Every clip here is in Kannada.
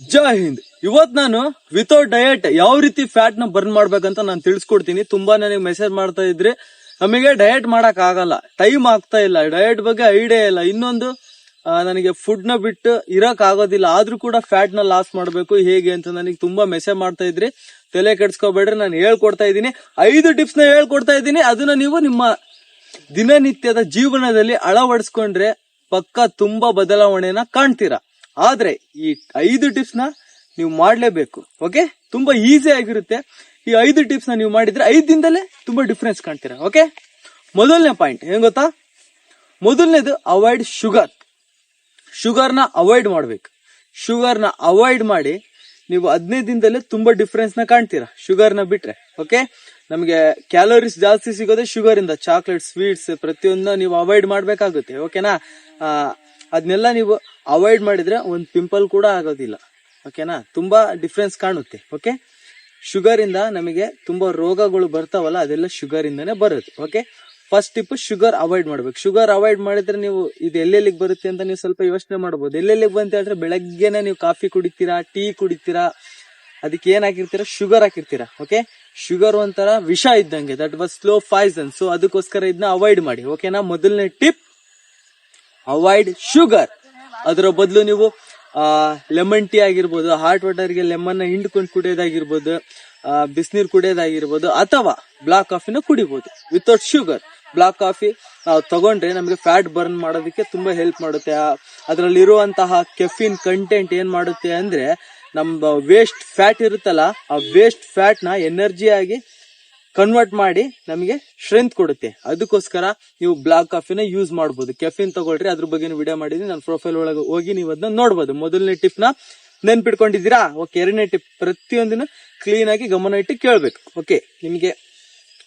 ಜೈ ಹಿಂದ್. ಇವತ್ ನಾನು ವಿತೌಟ್ ಡಯಟ್ ಯಾವ ರೀತಿ ಫ್ಯಾಟ್ ನ ಬರ್ನ್ ಮಾಡ್ಬೇಕಂತ ನಾನು ತಿಳಿಸ್ಕೊಡ್ತೀನಿ. ತುಂಬಾ ನನಗೆ ಮೆಸೇಜ್ ಮಾಡ್ತಾ ಇದ್ರಿ, ನಮಗೆ ಡಯಟ್ ಮಾಡಕ್ ಆಗಲ್ಲ, ಟೈಮ್ ಆಗ್ತಾ ಇಲ್ಲ, ಡಯಟ್ ಬಗ್ಗೆ ಐಡಿಯಾ ಇಲ್ಲ, ಇನ್ನೊಂದು ನನಗೆ ಫುಡ್ ನ ಬಿಟ್ಟು ಇರಕ್ ಆಗೋದಿಲ್ಲ, ಆದ್ರೂ ಕೂಡ ಫ್ಯಾಟ್ ನ ಲಾಸ್ ಮಾಡ್ಬೇಕು ಹೇಗೆ ಅಂತ ನನಗೆ ತುಂಬಾ ಮೆಸೇಜ್ ಮಾಡ್ತಾ ಇದ್ರಿ. ತಲೆ ಕೆಡ್ಸ್ಕೊಬೇಡ್ರಿ, ನಾನು ಹೇಳ್ಕೊಡ್ತಾ ಇದ್ದೀನಿ. 5 ಟಿಪ್ಸ್ ನ ಹೇಳ್ಕೊಡ್ತಾ ಇದ್ದೀನಿ. ಅದನ್ನ ನೀವು ನಿಮ್ಮ ದಿನನಿತ್ಯದ ಜೀವನದಲ್ಲಿ ಅಳವಡಿಸ್ಕೊಂಡ್ರೆ ಪಕ್ಕ ತುಂಬಾ ಬದಲಾವಣೆನ ಕಾಣ್ತೀರಾ. ಆದ್ರೆ ಈ 5 ಟಿಪ್ಸ್ ನ ನೀವು ಮಾಡ್ಲೇಬೇಕು. ಓಕೆ, ತುಂಬಾ ಈಸಿ ಆಗಿರುತ್ತೆ. ಈ 5 ಟಿಪ್ಸ್ ನ ನೀವು ಮಾಡಿದ್ರೆ 5 ದಿನದಲ್ಲೇ ತುಂಬಾ ಡಿಫ್ರೆನ್ಸ್ ಕಾಣ್ತೀರಾ. ಓಕೆ, ಮೊದಲನೇ ಪಾಯಿಂಟ್ ಏನ್ ಗೊತ್ತಾ? ಮೊದಲನೇದು ಅವಾಯ್ಡ್ ಶುಗರ್. ಶುಗರ್ನ ಅವಾಯ್ಡ್ ಮಾಡ್ಬೇಕು. ಶುಗರ್ನ ಅವಾಯ್ಡ್ ಮಾಡಿ ನೀವು 15 ದಿನದಲ್ಲೇ ತುಂಬಾ ಡಿಫ್ರೆನ್ಸ್ ನ ಕಾಣ್ತೀರಾ ಶುಗರ್ನ ಬಿಟ್ರೆ. ಓಕೆ, ನಮಗೆ ಕ್ಯಾಲೋರೀಸ್ ಜಾಸ್ತಿ ಸಿಗೋದೇ ಶುಗರ್ ಇಂದ. ಚಾಕ್ಲೇಟ್, ಸ್ವೀಟ್ಸ್ ಪ್ರತಿಯೊಂದನ್ನ ನೀವು ಅವಾಯ್ಡ್ ಮಾಡ್ಬೇಕಾಗುತ್ತೆ. ಓಕೆನಾ? ಅದನ್ನೆಲ್ಲ ನೀವು ಅವಾಯ್ಡ್ ಮಾಡಿದ್ರೆ ಒಂದು ಪಿಂಪಲ್ ಕೂಡ ಆಗೋದಿಲ್ಲ. ಓಕೆನಾ? ತುಂಬಾ ಡಿಫ್ರೆನ್ಸ್ ಕಾಣುತ್ತೆ. ಓಕೆ, ಶುಗರ್ ಇಂದ ನಮಗೆ ತುಂಬಾ ರೋಗಗಳು ಬರ್ತಾವಲ್ಲ, ಅದೆಲ್ಲ ಶುಗರ್ ಇಂದಾನೆ ಬರುತ್ತೆ. Okay, first tip sugar avoid ಮಾಡ್ಬೇಕು. ಶುಗರ್ ಅವಾಯ್ಡ್ ಮಾಡಿದ್ರೆ ನೀವು ಇದು ಎಲ್ಲೆಲ್ಲಿಗೆ ಬರುತ್ತೆ ಅಂತ ನೀವು ಸ್ವಲ್ಪ ಯೋಚನೆ ಮಾಡಬಹುದು. ಎಲ್ಲೆಲ್ಲಿಗೆ ಬಂತ ಹೇಳಿದ್ರೆ ಬೆಳಗ್ಗೆನೆ ನೀವು ಕಾಫಿ ಕುಡಿತೀರಾ, ಟೀ ಕುಡಿತೀರಾ, ಅದಕ್ಕೆ ಏನ್ ಹಾಕಿರ್ತೀರಾ? ಶುಗರ್ ಹಾಕಿರ್ತೀರಾ. ಓಕೆ, ಶುಗರ್ ಒಂಥರ ವಿಷ ಇದ್ದಂಗೆ, that was slow Poisson. So ಅದಕ್ಕೋಸ್ಕರ ಇದನ್ನ ಅವಾಯ್ಡ್ ಮಾಡಿ. ಓಕೆನಾ? ಮೊದಲನೇ ಟಿಪ್ ಅವಾಯ್ಡ್ ಶುಗರ್. ಅದರ ಬದಲು ನೀವು ಲೆಮನ್ ಟೀ ಆಗಿರ್ಬೋದು, ಹಾಟ್ ವಾಟರ್ಗೆ ಲೆಮನ್ ಹಿಂಡ್ಕೊಂಡು ಕುಡಿಯೋದಾಗಿರ್ಬೋದು, ಬಿಸಿನೀರು ಕುಡಿಯೋದಾಗಿರ್ಬೋದು, ಅಥವಾ ಬ್ಲಾಕ್ ಕಾಫಿನ ಕುಡಿಬಹುದು ವಿತೌಟ್ ಶುಗರ್. ಬ್ಲಾಕ್ ಕಾಫಿ ನಾವು ತಗೊಂಡ್ರೆ ನಮಗೆ ಫ್ಯಾಟ್ ಬರ್ನ್ ಮಾಡೋದಕ್ಕೆ ತುಂಬಾ ಹೆಲ್ಪ್ ಮಾಡುತ್ತೆ. ಅದರಲ್ಲಿರುವಂತಹ ಕೆಫಿನ್ ಕಂಟೆಂಟ್ ಏನ್ ಮಾಡುತ್ತೆ ಅಂದ್ರೆ, ನಮ್ಮ ವೇಸ್ಟ್ ಫ್ಯಾಟ್ ಇರುತ್ತಲ್ಲ, ಆ ವೇಸ್ಟ್ ಫ್ಯಾಟ್ ನ ಎನರ್ಜಿ ಆಗಿ ಕನ್ವರ್ಟ್ ಮಾಡಿ ನಮಗೆ ಸ್ಟ್ರೆಂತ್ ಕೊಡುತ್ತೆ. ಅದಕ್ಕೋಸ್ಕರ ನೀವು ಬ್ಲಾಕ್ ಕಾಫಿನ ಯೂಸ್ ಮಾಡಬಹುದು. ಕೆಫಿನ್ ತಗೊಳ್ರಿ, ಅದ್ರ ಬಗ್ಗೆ ವಿಡಿಯೋ ಮಾಡಿದೀನಿ, ನನ್ನ ಪ್ರೊಫೈಲ್ ಒಳಗೆ ಹೋಗಿ ನೀವು ಅದನ್ನ ನೋಡಬಹುದು. ಮೊದಲನೇ ಟಿಪ್ ನ ನೆನ್ಪಿಟ್ಕೊಂಡಿದ್ದೀರಾ? ಓಕೆ, ಎರಡನೇ ಟಿಪ್ ಪ್ರತಿಯೊಂದನ್ನು ಕ್ಲೀನ್ ಆಗಿ ಗಮನ ಇಟ್ಟು ಕೇಳ್ಬೇಕು. ಓಕೆ, ನಿಮಗೆ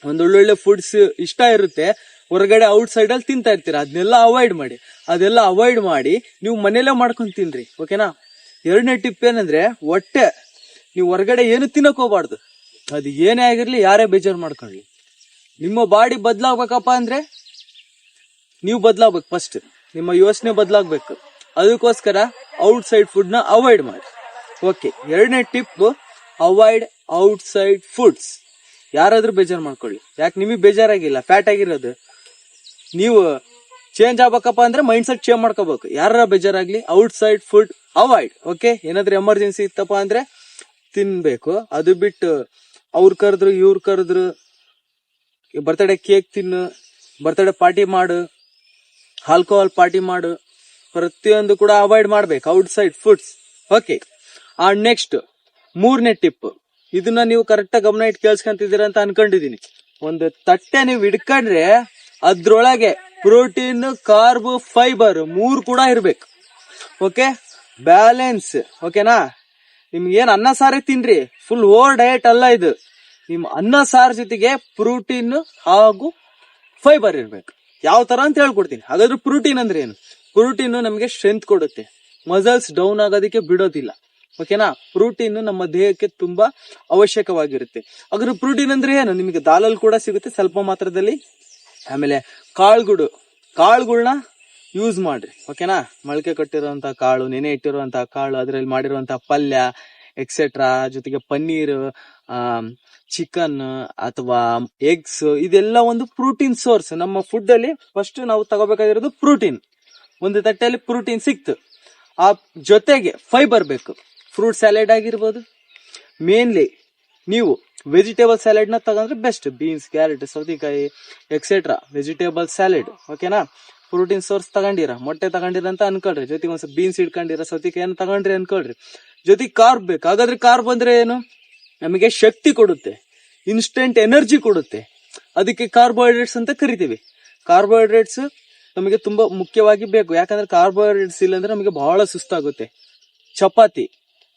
ಒಂದೊಳ್ಳೊಳ್ಳೆ ಫುಡ್ಸ್ ಇಷ್ಟ ಇರುತ್ತೆ, ಹೊರಗಡೆ ಔಟ್ ಸೈಡ್ ಅಲ್ಲಿ ತಿಂತಾ ಇರ್ತೀರಾ, ಅದನ್ನೆಲ್ಲ ಅವಾಯ್ಡ್ ಮಾಡಿ. ಅದೆಲ್ಲ ಅವಾಯ್ಡ್ ಮಾಡಿ ನೀವು ಮನೇಲೆ ಮಾಡ್ಕೊಂಡು ತಿನ್ರಿ. ಓಕೆನಾ? ಎರಡನೇ ಟಿಪ್ ಏನಂದ್ರೆ, ಹೊಟ್ಟೆ ನೀವು ಹೊರಗಡೆ ಏನು ತಿನ್ನಕ್ ಹೋಗ್ಬಾರ್ದು. ಅದು ಏನೇ ಆಗಿರ್ಲಿ, ಯಾರೇ ಬೇಜಾರು ಮಾಡ್ಕೊಳ್ಳಿ, ನಿಮ್ಮ ಬಾಡಿ ಬದಲಾಗ್ಬೇಕಪ್ಪ ಅಂದ್ರೆ ನೀವು ಬದಲಾಗ್ಬೇಕು. ಫಸ್ಟ್ ನಿಮ್ಮ ಯೋಚನೆ ಬದಲಾಗ್ಬೇಕು. ಅದಕ್ಕೋಸ್ಕರ ಔಟ್ ಸೈಡ್ ಫುಡ್ ನ ಅವಾಯ್ಡ್ ಮಾಡಿ. ಓಕೆ, ಎರಡನೇ tip avoid out side foods. ಯಾರಾದ್ರೂ ಬೇಜಾರು ಮಾಡ್ಕೊಳ್ಳಿ, ಯಾಕೆ ನಿಮಗೆ ಬೇಜಾರಾಗಿಲ್ಲ, ಫ್ಯಾಟ್ ಆಗಿರೋದು. ನೀವು ಚೇಂಜ್ ಆಗ್ಬೇಕಪ್ಪ ಅಂದ್ರೆ ಮೈಂಡ್ ಸೆಟ್ ಚೇಂಜ್ ಮಾಡ್ಕೋಬೇಕು. ಯಾರ ಬೇಜಾರಾಗ್ಲಿ, outside food avoid. Okay, ಏನಾದ್ರೂ ಎಮರ್ಜೆನ್ಸಿ ಇತ್ತಪ್ಪ ಅಂದ್ರೆ ತಿನ್ಬೇಕು. ಅದು ಬಿಟ್ಟು ಅವ್ರು ಕರೆದ್ರು ಇವ್ರು ಕರೆದ್ರು, ಬರ್ತಡೇ ಕೇಕ್ ತಿನ್ನು, ಬರ್ತಡೇ ಪಾರ್ಟಿ ಮಾಡು, ಆಲ್ಕೋಹಾಲ್ ಪಾರ್ಟಿ ಮಾಡು, ಪ್ರತಿಯೊಂದು ಕೂಡ ಅವಾಯ್ಡ್ ಮಾಡ್ಬೇಕು, outside foods. Okay, next ಮೂರನೇ ಟಿಪ್. ಇದನ್ನ ನೀವು ಕರೆಕ್ಟ್ ಆಗಿ ಗಮನ ಇಟ್ಟು ಕೇಳಿಸ್ಕೊಂತಿದ್ದೀರಾ ಅಂತ ಅನ್ಕೊಂಡಿದೀನಿ. ಒಂದು ತಟ್ಟೆ ನೀವು ಹಿಡ್ಕೊಂಡ್ರೆ ಅದ್ರೊಳಗೆ ಪ್ರೋಟೀನ್, ಕಾರ್ಬ್, ಫೈಬರ್ 3 ಕೂಡ ಇರ್ಬೇಕು. Okay, balance. ಓಕೆನಾ? ನಿಮ್ಗೆ ಏನ್ ಅನ್ನ ಸಾರೇ ತಿನ್ರಿ, ಫುಲ್ ಓವರ್ ಡಯಟ್ ಅಲ್ಲ ಇದು. ನಿಮ್ ಅನ್ನ ಸಾರ್ ಜೊತೆಗೆ ಪ್ರೋಟೀನ್ ಹಾಗೂ ಫೈಬರ್ ಇರ್ಬೇಕು. ಯಾವ ತರ ಅಂತ ಹೇಳ್ಕೊಡ್ತೀನಿ. ಹಾಗಾದ್ರೆ ಪ್ರೋಟೀನ್ ಅಂದ್ರೆ ಏನು? ಪ್ರೋಟೀನ್ ನಮಗೆ ಸ್ಟ್ರೆಂತ್ ಕೊಡುತ್ತೆ, ಮಸಲ್ಸ್ ಡೌನ್ ಆಗೋದಕ್ಕೆ ಬಿಡೋದಿಲ್ಲ. ಓಕೆನಾ? ಪ್ರೋಟೀನ್ ನಮ್ಮ ದೇಹಕ್ಕೆ ತುಂಬಾ ಅವಶ್ಯಕವಾಗಿರುತ್ತೆ. ಹಾಗಾದ್ರೆ ಪ್ರೋಟೀನ್ ಅಂದ್ರೆ ಏನು? ನಿಮಗೆ ದಾಲಲ್ಲಿ ಕೂಡ ಸಿಗುತ್ತೆ ಸ್ವಲ್ಪ ಮಾತ್ರದಲ್ಲಿ. ಆಮೇಲೆ ಕಾಳುಗಳನ್ನ ಯೂಸ್ ಮಾಡ್ರಿ. ಓಕೆನಾ? ಮೊಳಕೆ ಕಟ್ಟಿರುವಂತಹ ಕಾಳು, ನೆನೆ ಇಟ್ಟಿರುವಂತಹ ಕಾಳು, ಅದರಲ್ಲಿ ಮಾಡಿರುವಂತಹ ಪಲ್ಯ ಎಕ್ಸೆಟ್ರಾ, ಜೊತೆಗೆ ಪನ್ನೀರ್, ಚಿಕನ್ ಅಥವಾ ಎಗ್ಸ್, ಇದೆಲ್ಲ ಒಂದು ಪ್ರೋಟೀನ್ ಸೋರ್ಸ್. ನಮ್ಮ ಫುಡ್ ಅಲ್ಲಿ ಫಸ್ಟ್ ನಾವು ತಗೋಬೇಕಾಗಿರೋದು ಪ್ರೋಟೀನ್. ಒಂದು ತಟ್ಟೆಯಲ್ಲಿ ಪ್ರೋಟೀನ್ ಸಿಕ್ತು, ಆ ಜೊತೆಗೆ ಫೈಬರ್ ಬೇಕು. ಫ್ರೂಟ್ ಸ್ಯಾಲೆಡ್ ಆಗಿರ್ಬೋದು, ಮೇನ್ಲಿ ನೀವು ವೆಜಿಟೇಬಲ್ ಸ್ಯಾಲೆಡ್ ನ ತಗೊಂಡ್ರೆ ಬೆಸ್ಟ್. ಬೀನ್ಸ್, ಕ್ಯಾರೆಟ್, ಸೌತೆಕಾಯಿ ಎಕ್ಸೆಟ್ರಾ ವೆಜಿಟೇಬಲ್ ಸ್ಯಾಲೆಡ್. ಓಕೆನಾ? ಪ್ರೋಟೀನ್ ಸೋರ್ಸ್ ತಗೊಂಡಿರ, ಮೊಟ್ಟೆ ತಗೊಂಡಿರ ಅಂತ ಅನ್ಕೊಳ್ರಿ, ಜೊತೆಗೆ ಒಂದ್ಸಲ ಬೀನ್ಸ್ ಇಟ್ಕೊಂಡಿರ, ಸೌತೆಕಾಯಿ ತಗೊಂಡ್ರಿ ಅನ್ಕೊಳ್ರಿ, ಜೊತೆಗೆ ಕಾರ್ಬ್ ಬೇಕು. ಹಾಗಾದ್ರೆ ಕಾರ್ಬ್ ಅಂದ್ರೆ ಏನು? ನಮಗೆ ಶಕ್ತಿ ಕೊಡುತ್ತೆ, ಇನ್ಸ್ಟೆಂಟ್ ಎನರ್ಜಿ ಕೊಡುತ್ತೆ. ಅದಕ್ಕೆ ಕಾರ್ಬೋಹೈಡ್ರೇಟ್ಸ್ ಅಂತ ಕರಿತೀವಿ. ಕಾರ್ಬೋಹೈಡ್ರೇಟ್ಸ್ ನಮಗೆ ತುಂಬಾ ಮುಖ್ಯವಾಗಿ ಬೇಕು. ಯಾಕಂದ್ರೆ ಕಾರ್ಬೋಹೈಡ್ರೇಟ್ಸ್ ಇಲ್ಲ ಅಂದ್ರೆ ನಮಗೆ ಬಹಳ ಸುಸ್ತಾಗುತ್ತೆ.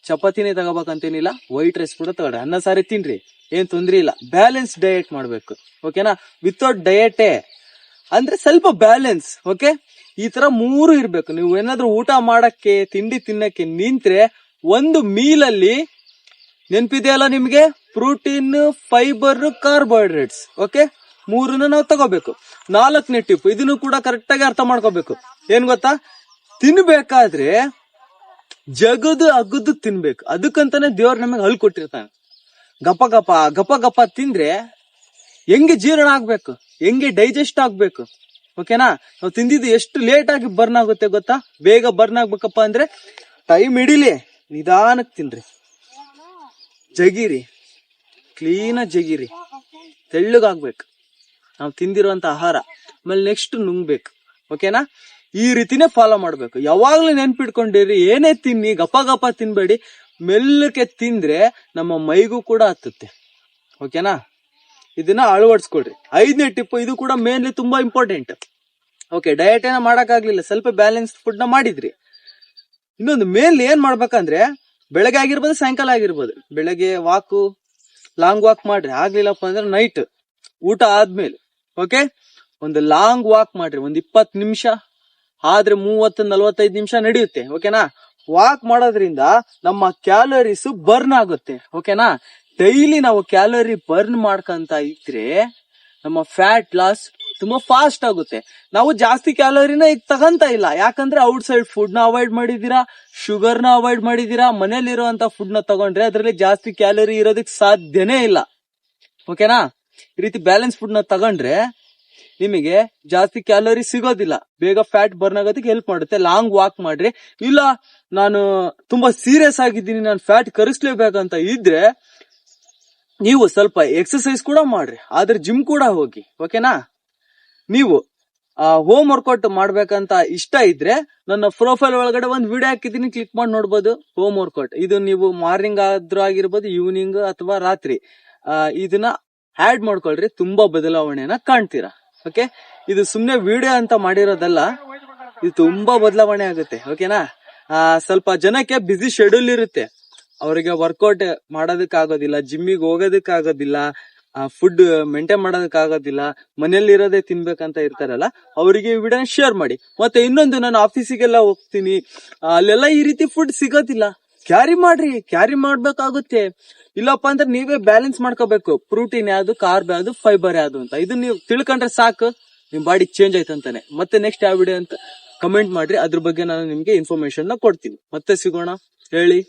ಚಪಾತಿನೇ ತಗೋಬೇಕಂತೇನಿಲ್ಲ, ವೈಟ್ ರೈಸ್ ಕೂಡ ತಗೊಳ್ರಿ, ಅನ್ನ ಸಾರಿ ತಿನ್ರಿ, ಏನ್ ತೊಂದ್ರೆ ಇಲ್ಲ. ಬ್ಯಾಲೆನ್ಸ್ ಡಯಟ್ ಮಾಡ್ಬೇಕು. ಓಕೆನಾ? ವಿತೌಟ್ ಡಯಟೇ ಅಂದ್ರೆ ಸ್ವಲ್ಪ ಬ್ಯಾಲೆನ್ಸ್. ಓಕೆ, ಈ ತರ 3 ಇರ್ಬೇಕು. ನೀವು ಏನಾದ್ರೂ ಊಟ ಮಾಡಕ್ಕೆ, ತಿಂಡಿ ತಿನ್ನಕ್ಕೆ ನಿಂತ್ರೆ ಒಂದು ಮೀಲ್ ಅಲ್ಲಿ ನೆನ್ಪಿದೆಯಲ್ಲ ನಿಮ್ಗೆ, ಪ್ರೋಟೀನ್, ಫೈಬರ್, ಕಾರ್ಬೋಹೈಡ್ರೇಟ್ಸ್. ಓಕೆ, 3 ನಾವು ತಗೋಬೇಕು. 4ನೇ ಟಿಪ್, ಇದನ್ನು ಕೂಡ ಕರೆಕ್ಟ್ ಆಗಿ ಅರ್ಥ ಮಾಡ್ಕೋಬೇಕು. ಏನ್ ಗೊತ್ತಾ? ತಿನ್ಬೇಕಾದ್ರೆ ಜಗದು ಅಗದು ತಿನ್ಬೇಕು. ಅದಕ್ಕಂತಾನೆ ದೇವ್ರು ನಮಗೆ ಹಲ್ ಕೊಟ್ಟಿರ್ತಾನೆ. ಗಪ ಗಪ ಗಪ ಗಪ ತಿಂದ್ರೆ ಹೆಂಗೆ ಜೀರ್ಣ ಆಗ್ಬೇಕು, ಹೆಂಗೆ ಡೈಜೆಸ್ಟ್ ಆಗ್ಬೇಕು. ಓಕೆನಾ? ನಾವು ತಿಂದಿದ್ದು ಎಷ್ಟು ಲೇಟ್ ಆಗಿ ಬರ್ನ್ ಆಗುತ್ತೆ ಗೊತ್ತಾ? ಬೇಗ ಬರ್ನ್ ಆಗ್ಬೇಕಪ್ಪ ಅಂದ್ರೆ ಟೈಮ್ ಹಿಡಿಲಿ, ನಿಧಾನಕ್ ತಿನ್ರಿ, ಜಗಿರಿ, ಕ್ಲೀನ್ ಜಗಿರಿ, ತೆಳ್ಳಗಾಗ್ಬೇಕು ನಾವು ತಿಂದಿರುವಂತ ಆಹಾರ. ಆಮೇಲೆ ನೆಕ್ಸ್ಟ್ ನುಂಗ್ಬೇಕು. ಓಕೆನಾ? ಈ ರೀತಿನೇ ಫಾಲೋ ಮಾಡ್ಬೇಕು. ಯಾವಾಗ್ಲೂ ನೆನ್ಪಿಟ್ಕೊಂಡಿರಿ, ಏನೇ ತಿನ್ನಿ ಗಪ ಗಪ ತಿನ್ಬೇಡಿ, ಮೆಲ್ಲಕ್ಕೆ ತಿಂದ್ರೆ ನಮ್ಮ ಮೈಗೂ ಕೂಡ ಹತ್ತುತ್ತೆ. ಓಕೆನಾ? ಇದನ್ನ ಅಳವಡಿಸ್ಕೊಳ್ರಿ. 5ನೇ ಟಿಪ್, ಇದು ಕೂಡ ಮೇನ್ಲಿ ತುಂಬಾ ಇಂಪಾರ್ಟೆಂಟ್. ಓಕೆ, ಡಯಟ್ ಏನ ಮಾಡಕ್ ಆಗ್ಲಿಲ್ಲ, ಸ್ವಲ್ಪ ಬ್ಯಾಲೆನ್ಸ್ ಫುಡ್ ನ ಮಾಡಿದ್ರಿ. ಇನ್ನೊಂದು ಮೇನ್ಲಿ ಏನ್ ಮಾಡ್ಬೇಕಂದ್ರೆ, ಬೆಳಗ್ಗೆ ಆಗಿರ್ಬೋದು ಸಾಯಂಕಾಲ ಆಗಿರ್ಬೋದು, ಬೆಳಗ್ಗೆ ವಾಕು ಲಾಂಗ್ ವಾಕ್ ಮಾಡ್ರಿ. ಆಗ್ಲಿಲ್ಲಪ್ಪ ಅಂದ್ರೆ ನೈಟ್ ಊಟ ಆದ್ಮೇಲೆ ಓಕೆ ಒಂದು ಲಾಂಗ್ ವಾಕ್ ಮಾಡ್ರಿ. ಒಂದ್ 20 ನಿಮಿಷ ಆದ್ರೆ 30-45 ನಿಮಿಷ ನಡೆಯುತ್ತೆ. ಓಕೆನಾ? ವಾಕ್ ಮಾಡೋದ್ರಿಂದ ನಮ್ಮ ಕ್ಯಾಲೋರೀಸ್ ಬರ್ನ್ ಆಗುತ್ತೆ. ಓಕೆನಾ? ಡೈಲಿ ನಾವು ಕ್ಯಾಲೋರಿ ಬರ್ನ್ ಮಾಡ್ಕಂತ ಇದ್ರೆ ನಮ್ಮ ಫ್ಯಾಟ್ ಲಾಸ್ ತುಂಬಾ ಫಾಸ್ಟ್ ಆಗುತ್ತೆ. ನಾವು ಜಾಸ್ತಿ ಕ್ಯಾಲೋರಿನ ಈಗ ತಗಂತ ಇಲ್ಲ, ಯಾಕಂದ್ರೆ ಔಟ್ ಸೈಡ್ ಫುಡ್ ನ ಅವಾಯ್ಡ್ ಮಾಡಿದೀರಾ, ಶುಗರ್ ನ ಅವಾಯ್ಡ್ ಮಾಡಿದೀರಾ. ಮನೇಲಿ ಇರುವಂತ ಫುಡ್ ನ ತಗೊಂಡ್ರೆ ಅದ್ರಲ್ಲಿ ಜಾಸ್ತಿ ಕ್ಯಾಲೋರಿ ಇರೋದಕ್ಕೆ ಸಾಧ್ಯನೇ ಇಲ್ಲ. ಓಕೆನಾ? ಈ ರೀತಿ ಬ್ಯಾಲೆನ್ಸ್ ಫುಡ್ ನ ತಗೊಂಡ್ರೆ ನಿಮಗೆ ಜಾಸ್ತಿ ಕ್ಯಾಲೋರಿ ಸಿಗೋದಿಲ್ಲ, ಬೇಗ ಫ್ಯಾಟ್ ಬರ್ನ್ ಆಗೋದಕ್ಕೆ ಹೆಲ್ಪ್ ಮಾಡುತ್ತೆ. ಲಾಂಗ್ ವಾಕ್ ಮಾಡ್ರಿ. ಇಲ್ಲ ನಾನು ತುಂಬಾ ಸೀರಿಯಸ್ ಆಗಿದ್ದೀನಿ, ನಾನು ಫ್ಯಾಟ್ ಕರಿಸ್ಲೇಬೇಕಂತ ಇದ್ರೆ ನೀವು ಸ್ವಲ್ಪ ಎಕ್ಸರ್ಸೈಸ್ ಕೂಡ ಮಾಡ್ರಿ, ಆದ್ರೆ ಜಿಮ್ ಕೂಡ ಹೋಗಿ. ಓಕೆನಾ? ನೀವು ಹೋಮ್ ವರ್ಕೌಟ್ ಮಾಡ್ಬೇಕಂತ ಇಷ್ಟ ಇದ್ರೆ ನನ್ನ ಪ್ರೊಫೈಲ್ ಒಳಗಡೆ ಒಂದು ವಿಡಿಯೋ ಹಾಕಿದೀನಿ, ಕ್ಲಿಕ್ ಮಾಡಿ ನೋಡ್ಬೋದು. ಹೋಮ್ ವರ್ಕೌಟ್ ಇದು ನೀವು ಮಾರ್ನಿಂಗ್ ಆದ್ರೂ ಆಗಿರ್ಬೋದು, ಈವ್ನಿಂಗ್ ಅಥವಾ ರಾತ್ರಿ ಇದನ್ನ ಆಡ್ ಮಾಡ್ಕೊಳ್ರಿ, ತುಂಬಾ ಬದಲಾವಣೆನ ಕಾಣ್ತೀರಾ. ಓಕೆ, ಇದು ಸುಮ್ನೆ ವಿಡಿಯೋ ಅಂತ ಮಾಡಿರೋದಲ್ಲ, ಇದು ತುಂಬಾ ಬದಲಾವಣೆ ಆಗುತ್ತೆ. ಓಕೆನಾ? ಸ್ವಲ್ಪ ಜನಕ್ಕೆ ಬಿಸಿ ಶೆಡ್ಯೂಲ್ ಇರುತ್ತೆ, ಅವರಿಗೆ ವರ್ಕೌಟ್ ಮಾಡೋದಕ್ಕಾಗೋದಿಲ್ಲ, ಜಿಮ್ಮಿಗೆ ಹೋಗೋದಕ್ಕಾಗೋದಿಲ್ಲ, ಫುಡ್ ಮೇಂಟೈನ್ ಮಾಡೋದಕ್ಕಾಗೋದಿಲ್ಲ, ಮನೆಯಲ್ಲಿ ಇರೋದೇ ತಿನ್ಬೇಕಂತ ಇರ್ತಾರಲ್ಲ, ಅವರಿಗೆ ಈ ವಿಡಿಯೋನ ಶೇರ್ ಮಾಡಿ. ಮತ್ತೆ ಇನ್ನೊಂದು, ನಾನು ಆಫೀಸಿಗೆಲ್ಲ ಹೋಗ್ತೀನಿ, ಅಲ್ಲೆಲ್ಲ ಈ ರೀತಿ ಫುಡ್ ಸಿಗೋದಿಲ್ಲ, ಕ್ಯಾರಿ ಮಾಡ್ರಿ, ಕ್ಯಾರಿ ಮಾಡ್ಬೇಕಾಗುತ್ತೆ. ಇಲ್ಲಪ್ಪ ಅಂದ್ರೆ ನೀವೇ ಬ್ಯಾಲೆನ್ಸ್ ಮಾಡ್ಕೋಬೇಕು, ಪ್ರೋಟೀನ್ ಯಾವ್ದು, ಕಾರ್ಬ್ ಯಾವ್ದು, ಫೈಬರ್ ಯಾವ್ದು ಅಂತ. ಇದು ನೀವು ತಿಳ್ಕೊಂಡ್ರೆ ಸಾಕು, ನಿಮ್ ಬಾಡಿ ಚೇಂಜ್ ಆಯ್ತಂತಾನೆ. ಮತ್ತೆ ನೆಕ್ಸ್ಟ್ ಯಾವ ವಿಡಿಯೋ ಅಂತ ಕಮೆಂಟ್ ಮಾಡ್ರಿ, ಅದ್ರ ಬಗ್ಗೆ ನಾನು ನಿಮ್ಗೆ ಇನ್ಫಾರ್ಮೇಶನ್ ನ ಕೊಡ್ತೀನಿ. ಮತ್ತೆ ಸಿಗೋಣ, ಹೇಳಿ,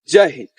ಜೈ ಹಿಂದ್.